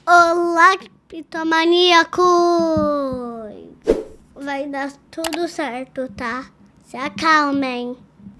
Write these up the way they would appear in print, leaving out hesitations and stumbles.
Olá, criptomaníacos! Vai dar tudo certo, tá? Se acalmem.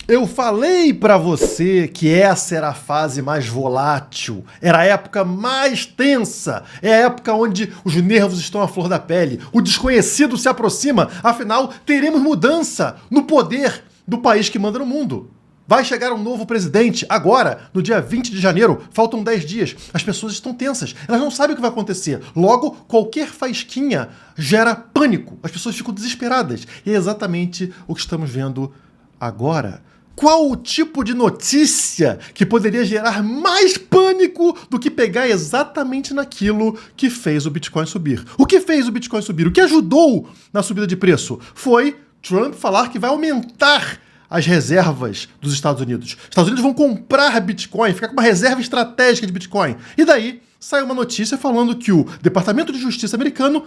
Eu falei pra você que essa era a fase mais volátil, era a época mais tensa, é a época onde os nervos estão à flor da pele, o desconhecido se aproxima, afinal teremos mudança no poder do país que manda no mundo. Vai chegar um novo presidente agora, no dia 20 de janeiro, faltam 10 dias. As pessoas estão tensas, elas não sabem o que vai acontecer. Logo, qualquer faísquinha gera pânico, as pessoas ficam desesperadas. E é exatamente o que estamos vendo agora. Qual o tipo de notícia que poderia gerar mais pânico do que pegar exatamente naquilo que fez o Bitcoin subir? O que fez o Bitcoin subir? O que ajudou na subida de preço? Foi Trump falar que vai aumentar as reservas dos Estados Unidos. Os Estados Unidos vão comprar Bitcoin, ficar com uma reserva estratégica de Bitcoin. E daí saiu uma notícia falando que o Departamento de Justiça americano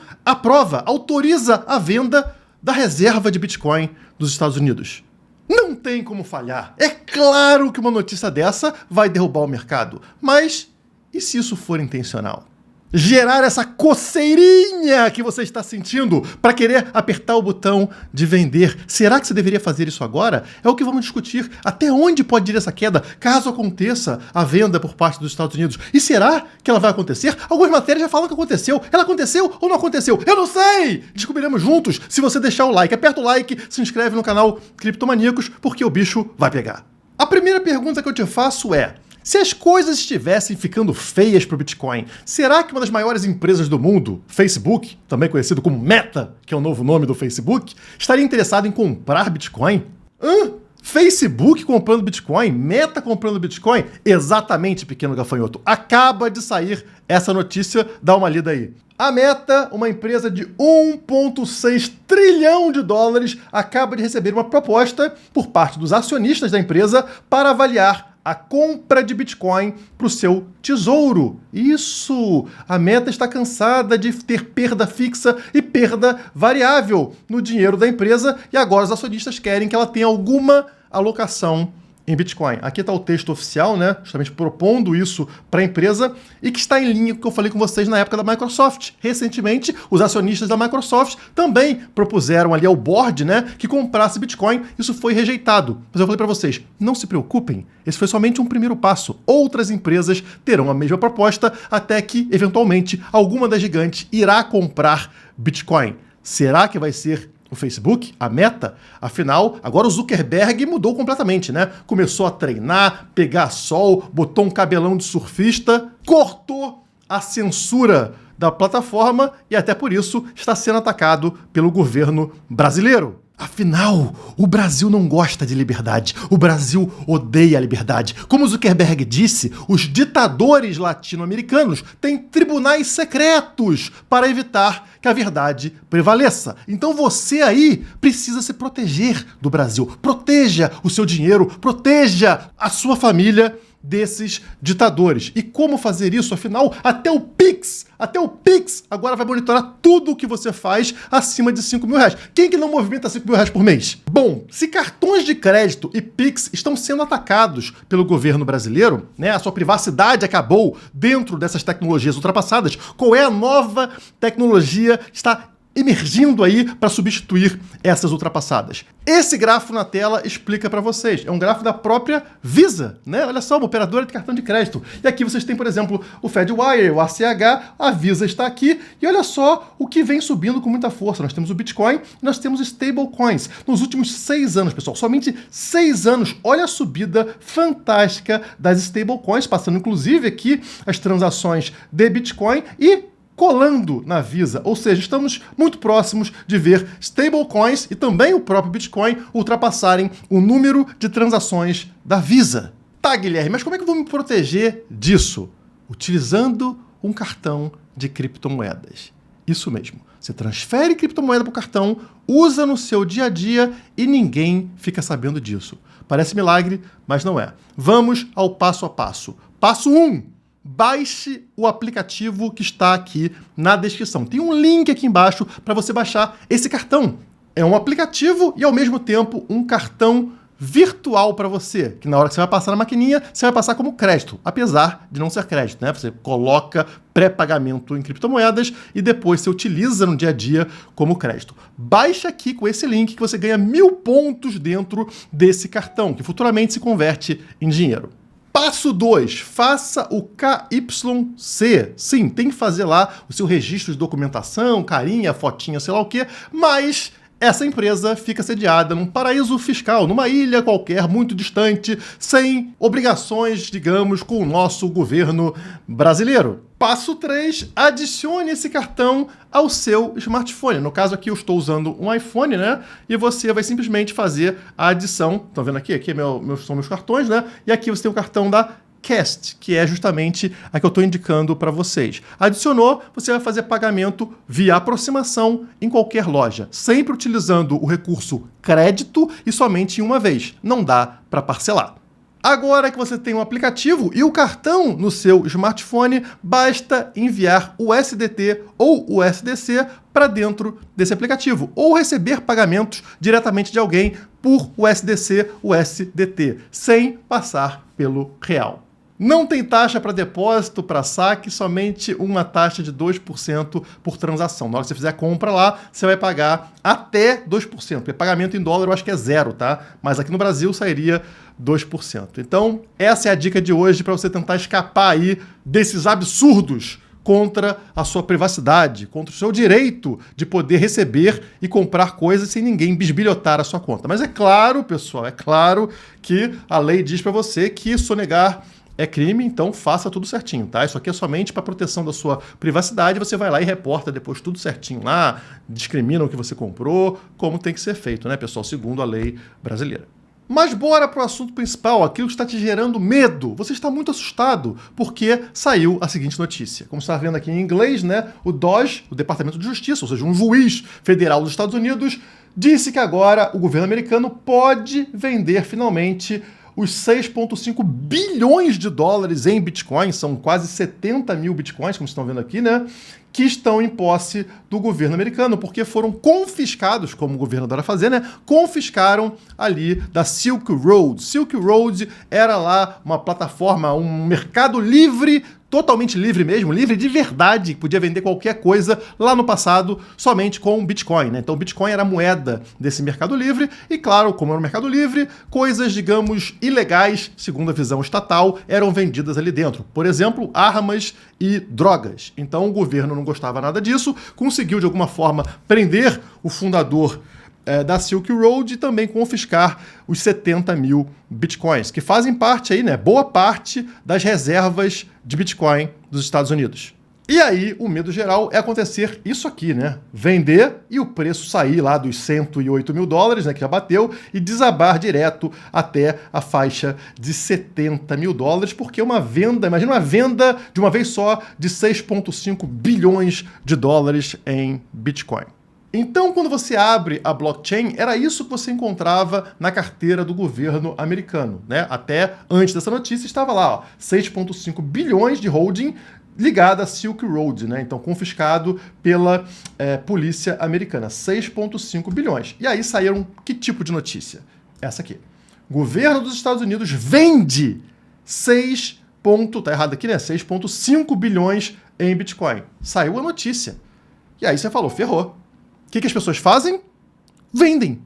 autoriza a venda da reserva de Bitcoin dos Estados Unidos. Não tem como falhar. É claro que uma notícia dessa vai derrubar o mercado. Mas e se isso for intencional? Gerar essa coceirinha que você está sentindo para querer apertar o botão de vender. Será que você deveria fazer isso agora? É o que vamos discutir. Até onde pode ir essa queda, caso aconteça a venda por parte dos Estados Unidos? E será que ela vai acontecer? Algumas matérias já falam que aconteceu. Ela aconteceu ou não aconteceu? Eu não sei! Descobriremos juntos se você deixar o like. Aperta o like, se inscreve no canal Criptomaníacos, porque o bicho vai pegar. A primeira pergunta que eu te faço é: se as coisas estivessem ficando feias para o Bitcoin, será que uma das maiores empresas do mundo, Facebook, também conhecido como Meta, que é o novo nome do Facebook, estaria interessado em comprar Bitcoin? Facebook comprando Bitcoin? Meta comprando Bitcoin? Exatamente, pequeno gafanhoto. Acaba de sair essa notícia, dá uma lida aí. A Meta, uma empresa de 1,6 trilhão de dólares, acaba de receber uma proposta por parte dos acionistas da empresa para avaliar a compra de Bitcoin para o seu tesouro. Isso! A Meta está cansada de ter perda fixa e perda variável no dinheiro da empresa e agora os acionistas querem que ela tenha alguma alocação em Bitcoin. Aqui está o texto oficial, né? Justamente propondo isso para a empresa e que está em linha com o que eu falei com vocês na época da Microsoft. Recentemente, os acionistas da Microsoft também propuseram ali ao board, né, que comprasse Bitcoin. Isso foi rejeitado. Mas eu falei para vocês, não se preocupem, esse foi somente um primeiro passo. Outras empresas terão a mesma proposta até que, eventualmente, alguma das gigantes irá comprar Bitcoin. Será que vai ser o Facebook, a Meta? Afinal, agora o Zuckerberg mudou completamente, né? Começou a treinar, pegar sol, botou um cabelão de surfista, cortou a censura da plataforma e até por isso está sendo atacado pelo governo brasileiro. Afinal, o Brasil não gosta de liberdade. O Brasil odeia a liberdade. Como Zuckerberg disse, os ditadores latino-americanos têm tribunais secretos para evitar que a verdade prevaleça. Então você aí precisa se proteger do Brasil. Proteja o seu dinheiro, proteja a sua família desses ditadores. E como fazer isso? Afinal, até o Pix agora vai monitorar tudo o que você faz acima de R$5.000. Quem que não movimenta R$5.000 por mês? Bom, se cartões de crédito e Pix estão sendo atacados pelo governo brasileiro, né, a sua privacidade acabou dentro dessas tecnologias ultrapassadas, qual é a nova tecnologia que está emergindo aí para substituir essas ultrapassadas? Esse gráfico na tela explica para vocês. É um gráfico da própria Visa, né? Olha só, uma operadora de cartão de crédito. E aqui vocês têm, por exemplo, o Fedwire, o ACH, a Visa está aqui. E olha só o que vem subindo com muita força. Nós temos o Bitcoin e nós temos stablecoins. Nos últimos 6 anos, pessoal, somente 6 anos, olha a subida fantástica das stablecoins, passando inclusive aqui as transações de Bitcoin e colando na Visa, ou seja, estamos muito próximos de ver stablecoins e também o próprio Bitcoin ultrapassarem o número de transações da Visa. Tá, Guilherme, mas como é que eu vou me proteger disso? Utilizando um cartão de criptomoedas. Isso mesmo, você transfere criptomoeda para o cartão, usa no seu dia a dia e ninguém fica sabendo disso. Parece milagre, mas não é. Vamos ao passo a passo. Passo 1. Baixe o aplicativo que está aqui na descrição. Tem um link aqui embaixo para você baixar esse cartão. É um aplicativo e, ao mesmo tempo, um cartão virtual para você, que na hora que você vai passar na maquininha, você vai passar como crédito, apesar de não ser crédito, né? Você coloca pré-pagamento em criptomoedas e depois você utiliza no dia a dia como crédito. Baixa aqui com esse link que você ganha 1000 pontos dentro desse cartão, que futuramente se converte em dinheiro. Passo 2, faça o KYC. Sim, tem que fazer lá o seu registro de documentação, carinha, fotinha, sei lá o quê, mas essa empresa fica sediada num paraíso fiscal, numa ilha qualquer, muito distante, sem obrigações, digamos, com o nosso governo brasileiro. Passo 3, adicione esse cartão ao seu smartphone. No caso aqui eu estou usando um iPhone, né? E você vai simplesmente fazer a adição. Estão vendo aqui? Aqui são meus cartões, né? E aqui você tem o cartão da Cast, que é justamente a que eu estou indicando para vocês. Adicionou, você vai fazer pagamento via aproximação em qualquer loja, sempre utilizando o recurso crédito e somente uma vez. Não dá para parcelar. Agora que você tem um aplicativo e o cartão no seu smartphone, basta enviar o USDT ou o USDC para dentro desse aplicativo ou receber pagamentos diretamente de alguém por USDC, USDT, sem passar pelo real. Não tem taxa para depósito, para saque, somente uma taxa de 2% por transação. Na hora que você fizer a compra lá, você vai pagar até 2%. Porque pagamento em dólar eu acho que é zero, tá? Mas aqui no Brasil sairia 2%. Então, essa é a dica de hoje para você tentar escapar aí desses absurdos contra a sua privacidade, contra o seu direito de poder receber e comprar coisas sem ninguém bisbilhotar a sua conta. Mas é claro, pessoal, é claro que a lei diz para você que sonegar é crime, então faça tudo certinho, tá? Isso aqui é somente para proteção da sua privacidade, você vai lá e reporta depois tudo certinho lá, discrimina o que você comprou, como tem que ser feito, né, pessoal? Segundo a lei brasileira. Mas bora para o assunto principal, aquilo que está te gerando medo. Você está muito assustado porque saiu a seguinte notícia. Como você está vendo aqui em inglês, né? O DOJ, o Departamento de Justiça, ou seja, um juiz federal dos Estados Unidos, disse que agora o governo americano pode vender finalmente os 6,5 bilhões de dólares em Bitcoin, são quase 70 mil Bitcoins, como vocês estão vendo aqui, né? Que estão em posse do governo americano, porque foram confiscados, como o governo adora fazer, né? Confiscaram ali da Silk Road. Silk Road era lá uma plataforma, um mercado livre, totalmente livre mesmo, livre de verdade, que podia vender qualquer coisa lá no passado somente com Bitcoin, né? Então o Bitcoin era a moeda desse mercado livre e, claro, como era um mercado livre, coisas, digamos, ilegais, segundo a visão estatal, eram vendidas ali dentro. Por exemplo, armas e drogas. Então o governo não gostava nada disso, conseguiu de alguma forma prender o fundador da Silk Road e também confiscar os 70 mil bitcoins, que fazem parte aí, né, boa parte das reservas de Bitcoin dos Estados Unidos. E aí, o medo geral é acontecer isso aqui, né? Vender e o preço sair lá dos 108 mil dólares, né, que já bateu, e desabar direto até a faixa de 70 mil dólares, porque uma venda, imagina uma venda de uma vez só de 6,5 bilhões de dólares em Bitcoin. Então, quando você abre a blockchain, era isso que você encontrava na carteira do governo americano, né? Até antes dessa notícia estava lá, ó, 6,5 bilhões de holding ligada à Silk Road, né? Então, confiscado pela polícia americana, 6,5 bilhões. E aí saíram que tipo de notícia? Essa aqui. Governo dos Estados Unidos vende 6,5 bilhões em Bitcoin. Saiu a notícia. E aí você falou, ferrou. O que as pessoas fazem? Vendem.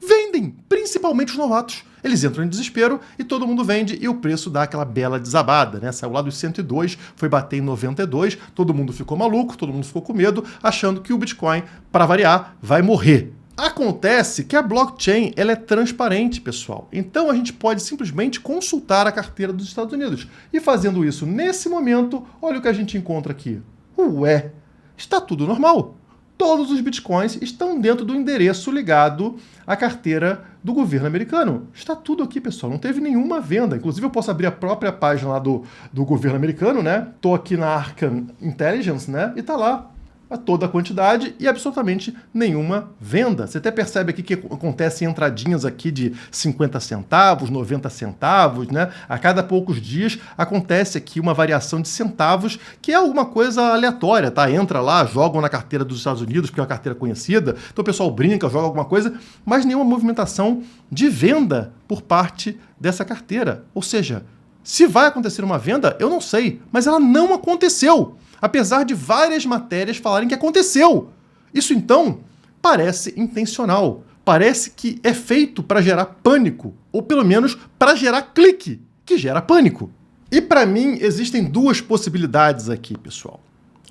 Vendem, principalmente os novatos. Eles entram em desespero e todo mundo vende e o preço dá aquela bela desabada, né? Saiu lá dos 102, foi bater em 92, todo mundo ficou maluco, todo mundo ficou com medo, achando que o Bitcoin, para variar, vai morrer. Acontece que a blockchain ela é transparente, pessoal. Então a gente pode simplesmente consultar a carteira dos Estados Unidos. E fazendo isso nesse momento, olha o que a gente encontra aqui. Ué, está tudo normal. Todos os bitcoins estão dentro do endereço ligado à carteira do governo americano. Está tudo aqui, pessoal. Não teve nenhuma venda. Inclusive, eu posso abrir a própria página lá do governo americano, né? Estou aqui na Arkham Intelligence, né? E tá lá. toda a quantidade e absolutamente nenhuma venda. Você até percebe aqui que acontecem entradinhas aqui de 50 centavos, 90 centavos, né? A cada poucos dias acontece aqui uma variação de centavos, que é alguma coisa aleatória, tá? Entra lá, jogam na carteira dos Estados Unidos, porque é uma carteira conhecida, então o pessoal brinca, joga alguma coisa, mas nenhuma movimentação de venda por parte dessa carteira. Ou seja, se vai acontecer uma venda, eu não sei, mas ela não aconteceu, apesar de várias matérias falarem que aconteceu. Isso, então, parece intencional. Parece que é feito para gerar pânico, ou pelo menos para gerar clique, que gera pânico. E para mim, existem duas possibilidades aqui, pessoal.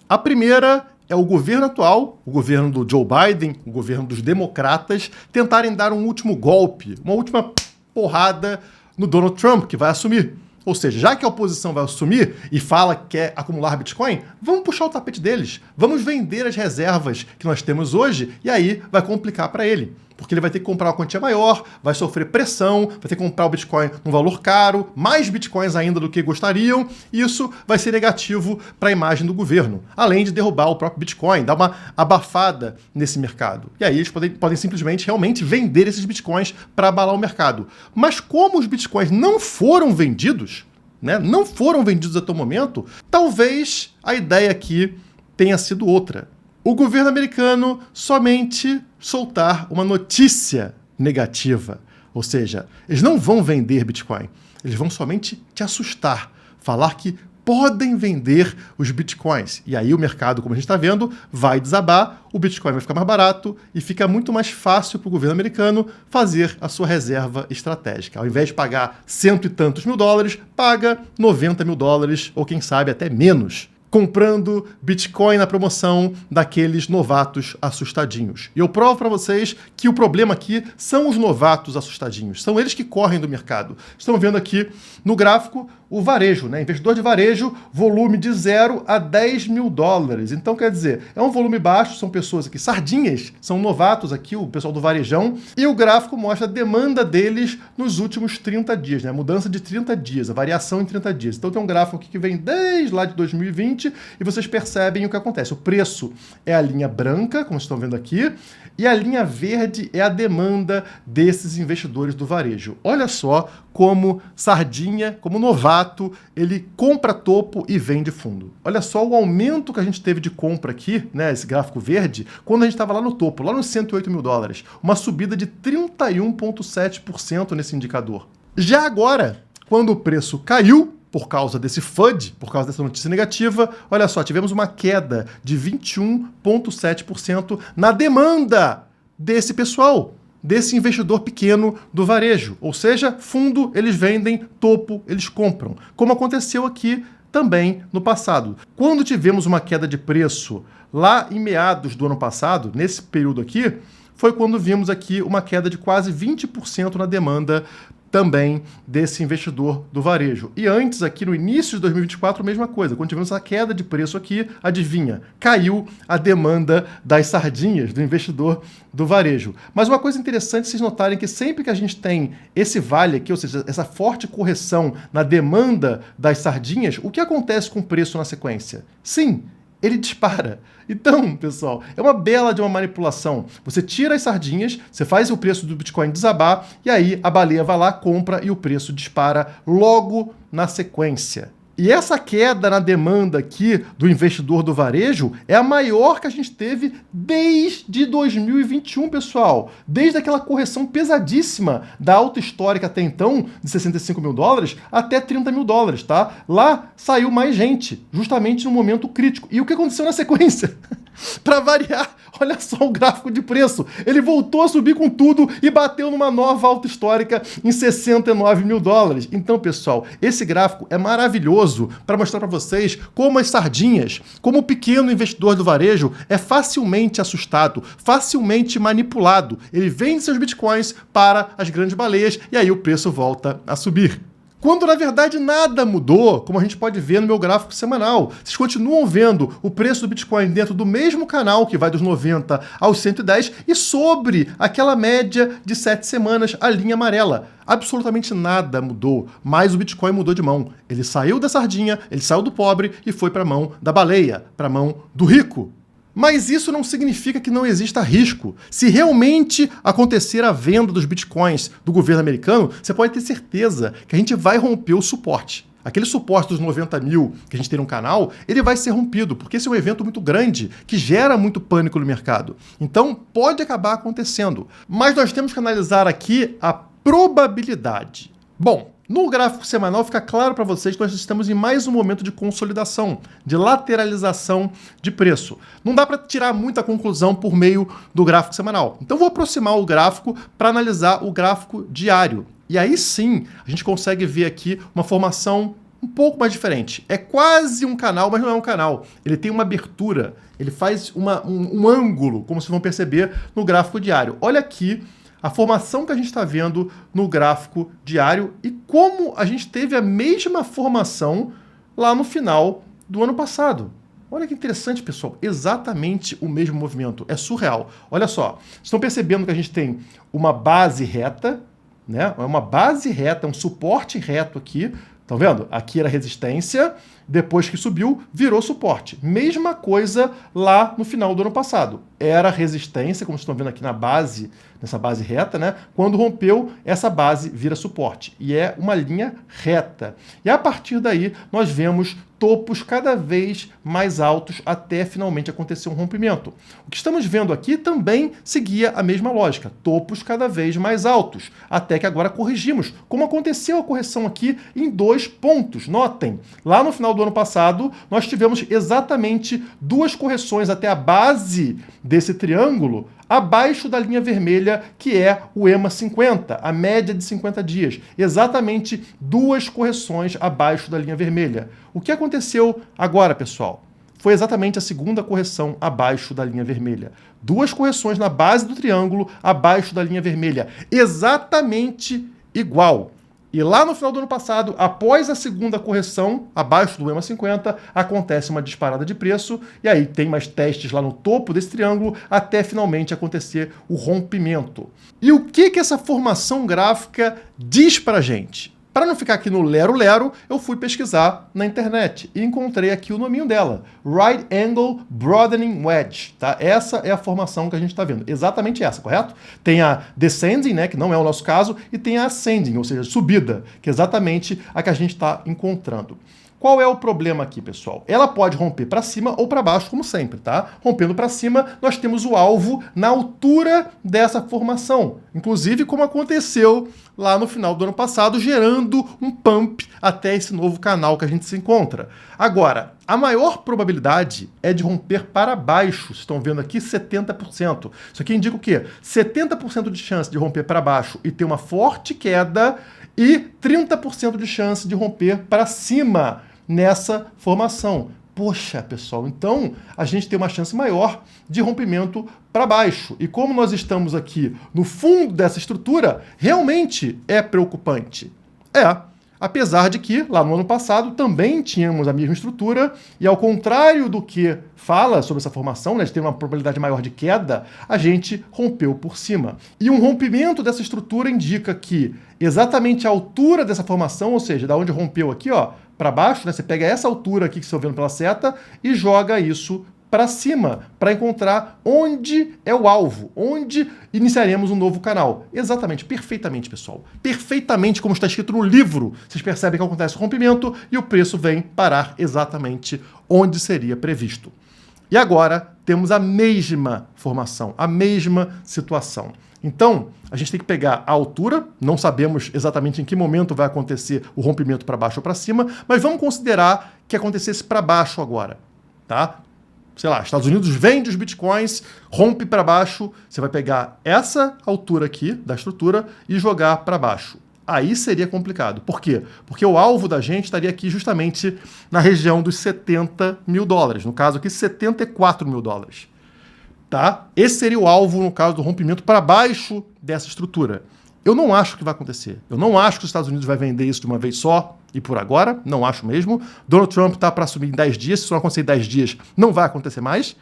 A primeira é o governo atual, o governo do Joe Biden, o governo dos democratas, tentarem dar um último golpe, uma última porrada no Donald Trump, que vai assumir. Ou seja, já que a oposição vai assumir e fala que quer acumular Bitcoin, vamos puxar o tapete deles. Vamos vender as reservas que nós temos hoje e aí vai complicar para ele. Porque ele vai ter que comprar uma quantia maior, vai sofrer pressão, vai ter que comprar o Bitcoin num valor caro, mais Bitcoins ainda do que gostariam, e isso vai ser negativo para a imagem do governo, além de derrubar o próprio Bitcoin, dar uma abafada nesse mercado. E aí eles podem simplesmente realmente vender esses Bitcoins para abalar o mercado. Mas como os Bitcoins não foram vendidos, né, não foram vendidos até o momento, talvez a ideia aqui tenha sido outra. O governo americano somente soltar uma notícia negativa. Ou seja, eles não vão vender Bitcoin. Eles vão somente te assustar. Falar que podem vender os Bitcoins. E aí o mercado, como a gente está vendo, vai desabar, o Bitcoin vai ficar mais barato e fica muito mais fácil para o governo americano fazer a sua reserva estratégica. Ao invés de pagar cento e tantos mil dólares, paga 90 mil dólares ou quem sabe até menos, comprando Bitcoin na promoção daqueles novatos assustadinhos. E eu provo para vocês que o problema aqui são os novatos assustadinhos. São eles que correm do mercado. Estão vendo aqui no gráfico o varejo, né? Investidor de varejo, volume de 0 a 10 mil dólares. Então, quer dizer, é um volume baixo, são pessoas aqui, sardinhas, são novatos aqui, o pessoal do varejão, e o gráfico mostra a demanda deles nos últimos 30 dias, né? A mudança de 30 dias, a variação em 30 dias. Então tem um gráfico aqui que vem desde lá de 2020 e vocês percebem o que acontece. O preço é a linha branca, como vocês estão vendo aqui, e a linha verde é a demanda desses investidores do varejo. Olha só como sardinha, como novato, ele compra topo e vende fundo. Olha só o aumento que a gente teve de compra aqui, né, esse gráfico verde, quando a gente estava lá no topo, lá nos 108 mil dólares. Uma subida de 31,7% nesse indicador. Já agora, quando o preço caiu, por causa desse FUD, por causa dessa notícia negativa, olha só, tivemos uma queda de 21,7% na demanda desse pessoal, desse investidor pequeno do varejo. Ou seja, fundo eles vendem, topo eles compram. Como aconteceu aqui também no passado. Quando tivemos uma queda de preço lá em meados do ano passado, nesse período aqui, foi quando vimos aqui uma queda de quase 20% na demanda também desse investidor do varejo. E antes, aqui no início de 2024, a mesma coisa. Quando tivemos essa queda de preço aqui, adivinha, caiu a demanda das sardinhas do investidor do varejo. Mas uma coisa interessante vocês notarem que sempre que a gente tem esse vale aqui, ou seja, essa forte correção na demanda das sardinhas, o que acontece com o preço na sequência? Sim, ele dispara. Então, pessoal, é uma bela de uma manipulação. Você tira as sardinhas, você faz o preço do Bitcoin desabar, e aí a baleia vai lá, compra e o preço dispara logo na sequência. E essa queda na demanda aqui do investidor do varejo é a maior que a gente teve desde 2021, pessoal. Desde aquela correção pesadíssima da alta histórica até então, de 65 mil dólares, até 30 mil dólares, tá? Lá saiu mais gente, justamente no momento crítico. E o que aconteceu na sequência? Para variar, olha só o gráfico de preço. Ele voltou a subir com tudo e bateu numa nova alta histórica em 69 mil dólares. Então, pessoal, esse gráfico é maravilhoso para mostrar para vocês como as sardinhas, como o pequeno investidor do varejo é facilmente assustado, facilmente manipulado. Ele vende seus bitcoins para as grandes baleias e aí o preço volta a subir. Quando, na verdade, nada mudou, como a gente pode ver no meu gráfico semanal. Vocês continuam vendo o preço do Bitcoin dentro do mesmo canal, que vai dos 90 aos 110, e sobre aquela média de 7 semanas, a linha amarela. Absolutamente nada mudou, mas o Bitcoin mudou de mão. Ele saiu da sardinha, ele saiu do pobre e foi para a mão da baleia, para a mão do rico. Mas isso não significa que não exista risco. Se realmente acontecer a venda dos bitcoins do governo americano, você pode ter certeza que a gente vai romper o suporte. Aquele suporte dos 90 mil que a gente tem no canal, ele vai ser rompido, porque esse é um evento muito grande, que gera muito pânico no mercado. Então, pode acabar acontecendo. Mas nós temos que analisar aqui a probabilidade. Bom, no gráfico semanal fica claro para vocês que nós estamos em mais um momento de consolidação, de lateralização de preço. Não dá para tirar muita conclusão por meio do gráfico semanal. Então vou aproximar o gráfico para analisar o gráfico diário. E aí sim, a gente consegue ver aqui uma formação um pouco mais diferente. É quase um canal, mas não é um canal. Ele tem uma abertura, ele faz um ângulo, como vocês vão perceber no gráfico diário. Olha aqui a formação que a gente está vendo no gráfico diário e como a gente teve a mesma formação lá no final do ano passado. Olha que interessante, pessoal. Exatamente o mesmo movimento. É surreal. Olha só. Estão percebendo que a gente tem uma base reta, né? É uma base reta, um suporte reto aqui. Estão vendo? Aqui era resistência, depois que subiu, virou suporte. Mesma coisa lá no final do ano passado. Era resistência, como vocês estão vendo aqui na base, nessa base reta, né? Quando rompeu, essa base vira suporte. E é uma linha reta. E a partir daí, nós vemos topos cada vez mais altos até finalmente acontecer um rompimento. O que estamos vendo aqui também seguia a mesma lógica. Topos cada vez mais altos, até que agora corrigimos. Como aconteceu a correção aqui em 2 pontos. Notem, lá no final do ano passado, nós tivemos exatamente 2 correções até a base desse triângulo, abaixo da linha vermelha, que é o EMA 50, a média de 50 dias. Exatamente 2 correções abaixo da linha vermelha. O que aconteceu agora, pessoal? Foi exatamente a segunda correção abaixo da linha vermelha. 2 correções na base do triângulo abaixo da linha vermelha. Exatamente igual. E lá no final do ano passado, após a segunda correção, abaixo do EMA 50, acontece uma disparada de preço, e aí tem mais testes lá no topo desse triângulo, até finalmente acontecer o rompimento. E o que essa formação gráfica diz pra gente? Para não ficar aqui no lero-lero, eu fui pesquisar na internet e encontrei aqui o nominho dela, Right Angle Broadening Wedge, tá? Essa é a formação que a gente está vendo, exatamente essa, correto? Tem a Descending, né, que não é o nosso caso, e tem a Ascending, ou seja, subida, que é exatamente a que a gente está encontrando. Qual é o problema aqui, pessoal? Ela pode romper para cima ou para baixo, como sempre, tá? Rompendo para cima, nós temos o alvo na altura dessa formação. Inclusive, como aconteceu lá no final do ano passado, gerando um pump até esse novo canal que a gente se encontra. Agora, a maior probabilidade é de romper para baixo. Vocês estão vendo aqui 70%. Isso aqui indica o quê? 70% de chance de romper para baixo e ter uma forte queda e 30% de chance de romper para cima nessa formação. Poxa, pessoal, então a gente tem uma chance maior de rompimento para baixo. E como nós estamos aqui no fundo dessa estrutura, realmente é preocupante. Apesar de que, lá no ano passado, também tínhamos a mesma estrutura, e ao contrário do que fala sobre essa formação, né, de ter uma probabilidade maior de queda, a gente rompeu por cima. E um rompimento dessa estrutura indica que exatamente a altura dessa formação, ou seja, da onde rompeu aqui, ó, para baixo, né, você pega essa altura aqui que vocês estão vendo pela seta e joga isso para cima, para encontrar onde é o alvo, onde iniciaremos um novo canal. Exatamente, perfeitamente, pessoal. Perfeitamente como está escrito no livro. Vocês percebem que acontece o rompimento e o preço vem parar exatamente onde seria previsto. E agora temos a mesma formação, a mesma situação. Então, a gente tem que pegar a altura, não sabemos exatamente em que momento vai acontecer o rompimento para baixo ou para cima, mas vamos considerar que acontecesse para baixo agora, tá? Sei lá, Estados Unidos vende os bitcoins, rompe para baixo, você vai pegar essa altura aqui da estrutura e jogar para baixo. Aí seria complicado. Por quê? Porque o alvo da gente estaria aqui justamente na região dos 70 mil dólares, no caso aqui 74 mil dólares. Tá? Esse seria o alvo no caso do rompimento para baixo dessa estrutura. Eu não acho que vai acontecer. Eu não acho que os Estados Unidos vai vender isso de uma vez só e por agora, não acho mesmo. Donald Trump está para assumir em 10 dias, se isso não acontecer em 10 dias, não vai acontecer mais.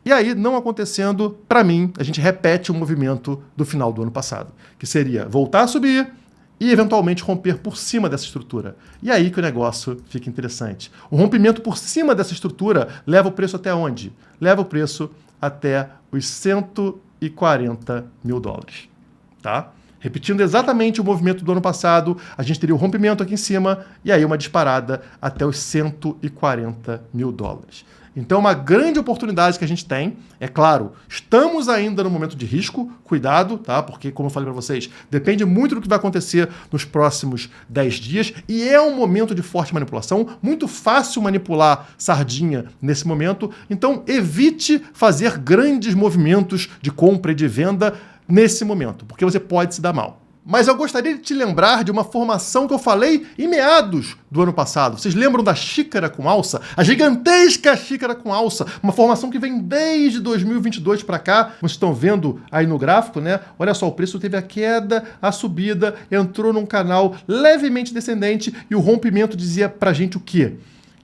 E aí, não acontecendo, para mim, a gente repete o movimento do final do ano passado, que seria voltar a subir e eventualmente romper por cima dessa estrutura. E aí que o negócio fica interessante. O rompimento por cima dessa estrutura leva o preço até onde? Leva o preço até os 140 mil dólares. Tá? Repetindo exatamente o movimento do ano passado, a gente teria o rompimento aqui em cima e aí uma disparada até os 140 mil dólares. Então, uma grande oportunidade que a gente tem, é claro, estamos ainda no momento de risco, cuidado, tá? Porque, como eu falei para vocês, depende muito do que vai acontecer nos próximos 10 dias e é um momento de forte manipulação, muito fácil manipular sardinha nesse momento, então evite fazer grandes movimentos de compra e de venda nesse momento, porque você pode se dar mal. Mas eu gostaria de te lembrar de uma formação que eu falei em meados do ano passado. Vocês lembram da xícara com alça? A gigantesca xícara com alça. Uma formação que vem desde 2022 para cá. Vocês estão vendo aí no gráfico, né? Olha só, o preço teve a queda, a subida, entrou num canal levemente descendente e o rompimento dizia pra gente o quê?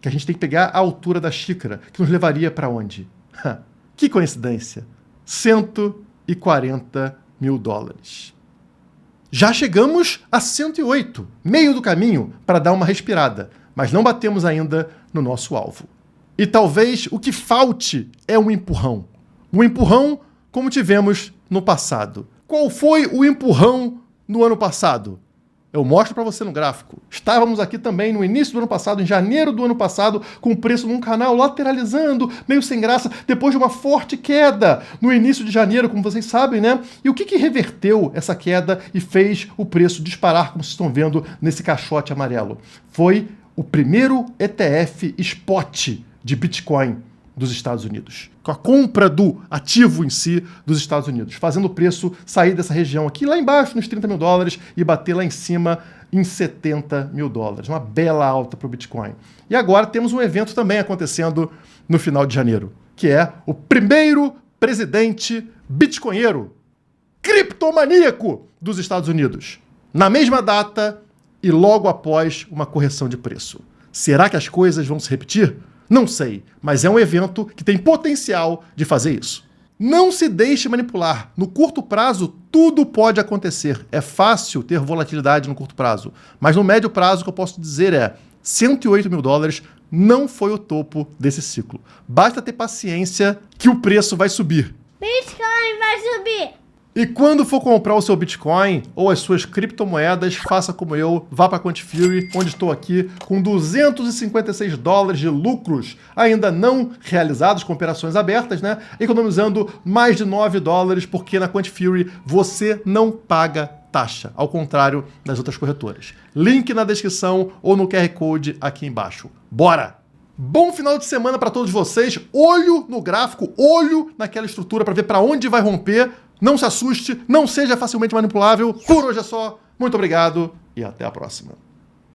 Que a gente tem que pegar a altura da xícara, que nos levaria para onde? Que coincidência! 140 mil dólares. Já chegamos a 108, meio do caminho para dar uma respirada, mas não batemos ainda no nosso alvo. E talvez o que falte é um empurrão. Um empurrão como tivemos no passado. Qual foi o empurrão no ano passado? Eu mostro para você no gráfico. Estávamos aqui também no início do ano passado, em janeiro do ano passado, com o preço num canal lateralizando, meio sem graça, depois de uma forte queda no início de janeiro, como vocês sabem, né? E o que reverteu essa queda e fez o preço disparar, como vocês estão vendo nesse caixote amarelo? Foi o primeiro ETF spot de Bitcoin dos Estados Unidos, com a compra do ativo em si dos Estados Unidos, fazendo o preço sair dessa região aqui, lá embaixo, nos 30 mil dólares, e bater lá em cima em 70 mil dólares. Uma bela alta para o Bitcoin. E agora temos um evento também acontecendo no final de janeiro, que é o primeiro presidente bitcoinheiro, criptomaníaco dos Estados Unidos, na mesma data e logo após uma correção de preço. Será que as coisas vão se repetir? Não sei, mas é um evento que tem potencial de fazer isso. Não se deixe manipular. No curto prazo, tudo pode acontecer. É fácil ter volatilidade no curto prazo. Mas no médio prazo, o que eu posso dizer é 108 mil dólares não foi o topo desse ciclo. Basta ter paciência que o preço vai subir. Bitcoin vai subir! E quando for comprar o seu Bitcoin ou as suas criptomoedas, faça como eu, vá para a Quantifury, onde estou aqui com 256 dólares de lucros ainda não realizados, com operações abertas, né? Economizando mais de 9 dólares, porque na Quantifury você não paga taxa, ao contrário das outras corretoras. Link na descrição ou no QR Code aqui embaixo. Bora! Bom final de semana para todos vocês. Olho no gráfico, olho naquela estrutura para ver para onde vai romper. Não se assuste, não seja facilmente manipulável. Por hoje é só. Muito obrigado e até a próxima.